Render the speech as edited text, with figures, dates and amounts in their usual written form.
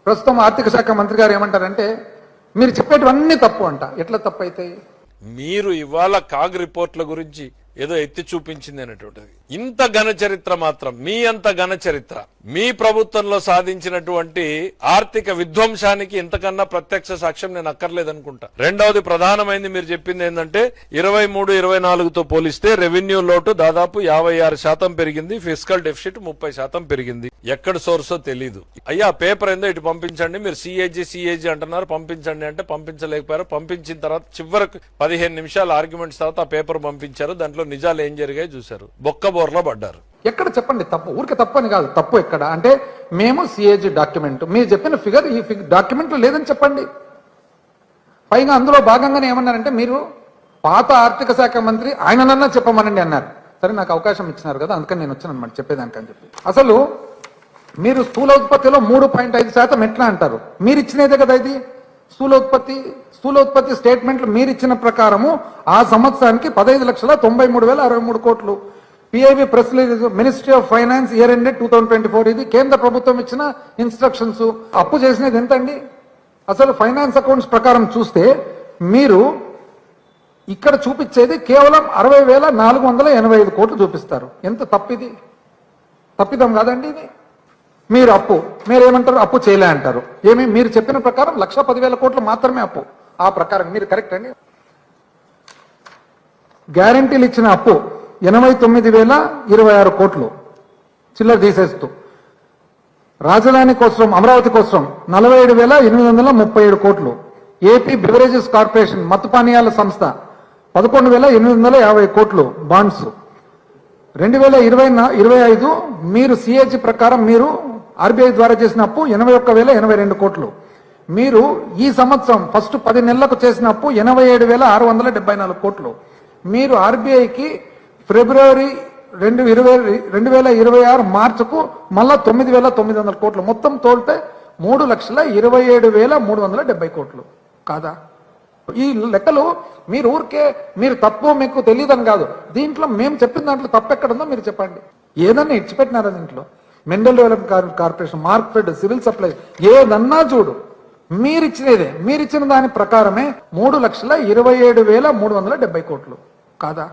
ప్రస్తుతం ఆర్థిక శాఖ మంత్రి గారు ఏమంటారంటే మీరు చెప్పేటివన్నీ తప్పు అంట. ఎట్లా తప్పు అవుతాయి? మీరు ఇవాళ కాగ్ రిపోర్ట్ల గురించి ఏదో ఎత్తి చూపించింది అనేటువంటిది. ఇంత ఘన చరిత్ర మాత్రం, మీ అంత ఘన చరిత్ర, మీ ప్రభుత్వంలో సాధించినటువంటి ఆర్థిక విధ్వంసానికి ఇంతకన్నా ప్రత్యక్ష సాక్ష్యం నేను అక్కర్లేదనుకుంటా. రెండవది ప్రధానమైంది మీరు చెప్పింది ఏంటంటే 23-24తో పోలిస్తే రెవెన్యూ లోటు దాదాపు 56% పెరిగింది, ఫిస్కల్ డెఫిసిట్ 30% పెరిగింది. ఎక్కడ సోర్సో తెలీదు. అయ్యా పేపర్ ఏందో ఇటు పంపించండి, మీరు సిఏజీ అంటున్నారు, పంపించండి అంటే పంపించలేకపోయారు. పంపించిన తర్వాత చివరకు 15 నిమిషాల ఆర్గ్యుమెంట్స్ తర్వాత ఆ పేపర్ పంపించారు. దాంట్లో నిజాలు ఏం జరిగాయి చూశారు, బొక్కబోర్లో పడ్డారు. ఎక్కడ చెప్పండి తప్పు? ఊరికే తప్పు అని కాదు, తప్పు ఎక్కడ అంటే మేము సిఏజీ డాక్యుమెంట్, మీరు చెప్పిన ఫిగర్ ఈ డాక్యుమెంట్ లో లేదని చెప్పండి. పైగా అందులో భాగంగానే ఏమన్నారంటే మీరు పాత ఆర్థిక శాఖ మంత్రి ఆయననన్నా చెప్పమనండి అన్నారు. సరే, నాకు అవకాశం ఇచ్చినారు కదా, అందుకని నేను వచ్చాను అనమాట చెప్పేదానికని చెప్పి. అసలు మీరు స్థూల ఉత్పత్తిలో 3.5% ఎట్లా అంటారు? మీరు ఇచ్చినదే కదా ఇది స్థూల ఉత్పత్తి స్టేట్మెంట్లు మీరు ఇచ్చిన ప్రకారము ఆ సంవత్సరానికి 15,93,063 కోట్లు. PIB press release, ministry of finance year ended 2024. ఇది కేంద్ర ప్రభుత్వం ఇచ్చిన ఇన్స్ట్రక్షన్స్. అప్పు చేసినది ఎంత అండి? అసలు ఫైనాన్స్ అకౌంట్స్ ప్రకారం చూస్తే మీరు ఇక్కడ చూపించేది కేవలం 60,485 కోట్లు చూపిస్తారు. ఎంత తప్పిది? తప్పిదం కాదండి ఇది. మీరు అప్పు, మీరేమంటారు? అప్పు చేయలే అంటారు. ఏమి? మీరు చెప్పిన ప్రకారం 1,10,000 కోట్లు మాత్రమే అప్పు. ఆ ప్రకారం మీరు కరెక్ట్ అండి. గ్యారంటీలు ఇచ్చిన అప్పు 89,026 కోట్లు చిల్లర తీసేస్తూ, రాజధాని కోసం అమరావతి కోసం 47,837 కోట్లు, ఏపీ బివరేజెస్ కార్పొరేషన్ మత్తు పానీయాల సంస్థ 11,850 కోట్లు బాండ్స్. 2025 మీరు సిఏజీ ప్రకారం మీరు ఆర్బీఐ ద్వారా చేసిన అప్పు 81,082 కోట్లు. మీరు ఈ సంవత్సరం ఫస్ట్ 10 నెలలకు చేసిన అప్పు 87,674 కోట్లు. మీరు ఆర్బీఐకి ఫిబ్రవరి 2026 మార్చుకు మళ్ళా 9,900 కోట్లు, మొత్తం తోలితే 3,27,370 కోట్లు కాదా? ఈ లెక్కలు మీరు ఊరికే మీరు తప్పు మీకు తెలియదని కాదు. దీంట్లో మేము చెప్పిన దాంట్లో తప్పు ఎక్కడుందో మీరు చెప్పండి. ఏదన్నా ఇచ్చిపెట్టినారా దీంట్లో? Mendel development corporation, Markfed, civil supply ఏదన్నా చూడు, మీరిచ్చినదే. మీరిచ్చిన దాని ప్రకారమే 3,27,370 కోట్లు కాదా?